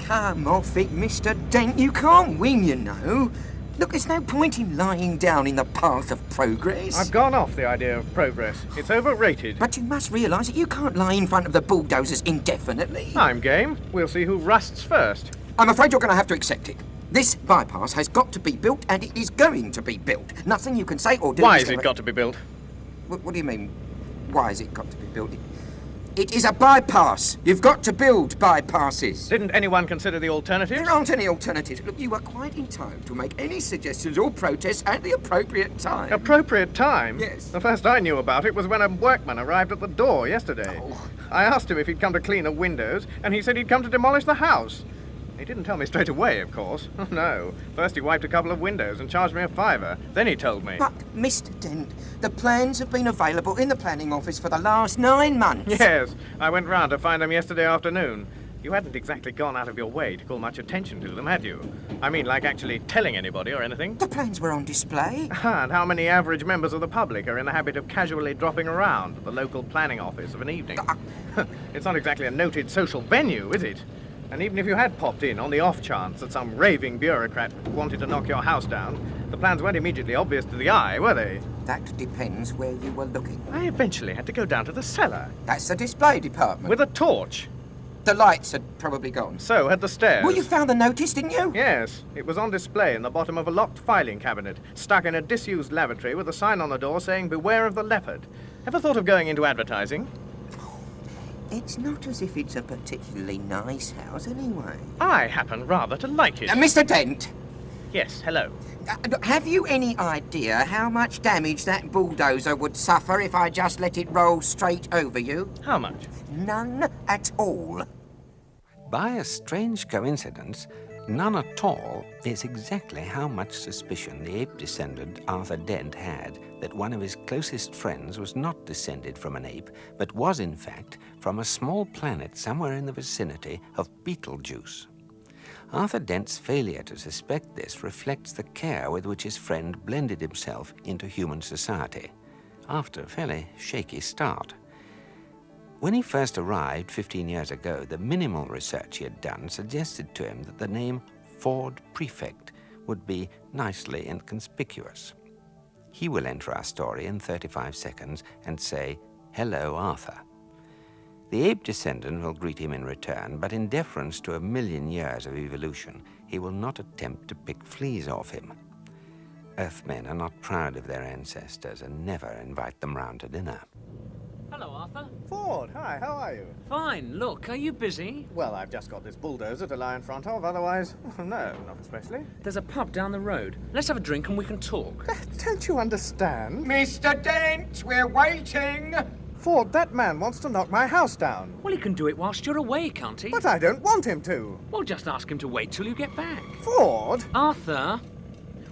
Come off it, Mr. Dent. You can't win, you know. Look, there's no point in lying down in the path of progress. I've gone off the idea of progress. It's overrated. But you must realise that you can't lie in front of the bulldozers indefinitely. I'm game. We'll see who rusts first. I'm afraid you're going to have to accept it. This bypass has got to be built, and it is going to be built. Nothing you can say or do... Why has it got to be built? What do you mean, why has it got to be built? It is a bypass. You've got to build bypasses. Didn't anyone consider the alternatives? There aren't any alternatives. Look, you are quite entitled to make any suggestions or protests at the appropriate time. Appropriate time? Yes. The first I knew about it was when a workman arrived at the door yesterday. Oh. I asked him if he'd come to clean the windows, and he said he'd come to demolish the house. He didn't tell me straight away, of course. Oh, no. First he wiped a couple of windows and charged me a £5. Then he told me. But, Mr. Dent, the plans have been available in the planning office for the last 9 months. Yes, I went round to find them yesterday afternoon. You hadn't exactly gone out of your way to call much attention to them, had you? I mean, like actually telling anybody or anything? The plans were on display. And how many average members of the public are in the habit of casually dropping around at the local planning office of an evening? It's not exactly a noted social venue, is it? And even if you had popped in on the off chance that some raving bureaucrat wanted to knock your house down, the plans weren't immediately obvious to the eye, were they? That depends where you were looking. I eventually had to go down to the cellar. That's the display department. With a torch. The lights had probably gone. So had the stairs. Well, you found the notice, didn't you? Yes. It was on display in the bottom of a locked filing cabinet, stuck in a disused lavatory with a sign on the door saying, "Beware of the leopard." Ever thought of going into advertising? It's not as if it's a particularly nice house, anyway. I happen rather to like it. Mr. Dent! Yes, hello. Have you any idea how much damage that bulldozer would suffer if I just let it roll straight over you? How much? None at all. By a strange coincidence, none at all is exactly how much suspicion the ape descendant Arthur Dent had that one of his closest friends was not descended from an ape, but was in fact from a small planet somewhere in the vicinity of Betelgeuse. Arthur Dent's failure to suspect this reflects the care with which his friend blended himself into human society, after a fairly shaky start. When he first arrived 15 years ago, the minimal research he had done suggested to him that the name Ford Prefect would be nicely inconspicuous. He will enter our story in 35 seconds and say, "Hello, Arthur." The ape descendant will greet him in return, but in deference to 1,000,000 years of evolution, he will not attempt to pick fleas off him. Earthmen are not proud of their ancestors and never invite them round to dinner. Hello, Arthur. Ford, hi, how are you? Fine. Look, are you busy? Well, I've just got this bulldozer to lie in front of, otherwise, no, not especially. There's a pub down the road. Let's have a drink and we can talk. Don't you understand? Mr. Dent, we're waiting! Ford, that man wants to knock my house down. Well, he can do it whilst you're away, can't he? But I don't want him to. Well, just ask him to wait till you get back. Ford? Arthur,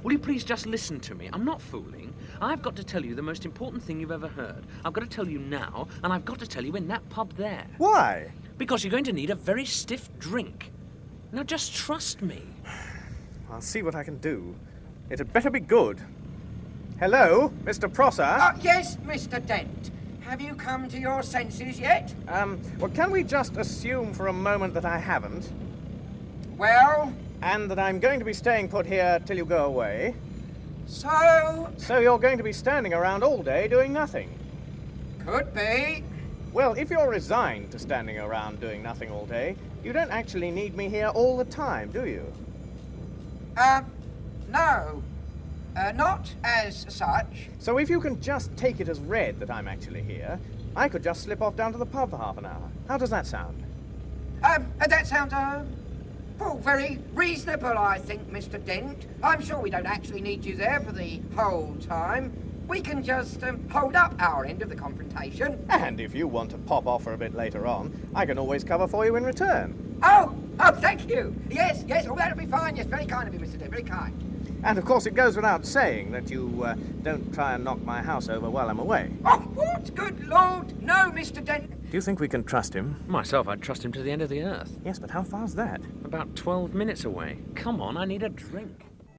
will you please just listen to me? I'm not fooling. I've got to tell you the most important thing you've ever heard. I've got to tell you now, and I've got to tell you in that pub there. Why? Because you're going to need a very stiff drink. Now, just trust me. I'll see what I can do. It had better be good. Hello, Mr. Prosser? Yes, Mr. Dent. Have you come to your senses yet? Well, can we just assume for a moment that I haven't? Well? And that I'm going to be staying put here till you go away. So you're going to be standing around all day doing nothing? Could be. Well, if you're resigned to standing around doing nothing all day, you don't actually need me here all the time, do you? No. Not as such. So if you can just take it as read that I'm actually here, I could just slip off down to the pub for half an hour. How does that sound? That sounds, well, very reasonable, I think, Mr. Dent. I'm sure we don't actually need you there for the whole time. We can just hold up our end of the confrontation. And if you want to pop off for a bit later on, I can always cover for you in return. Oh, thank you. Yes, oh, that'll be fine. Yes, very kind of you, Mr. Dent, very kind. And of course it goes without saying that you don't try and knock my house over while I'm away. Oh, what? Good Lord, no, Mr. Dent. Do you think we can trust him? Myself, I'd trust him to the end of the earth. Yes, but how far's that? About 12 minutes away. Come on, I need a drink.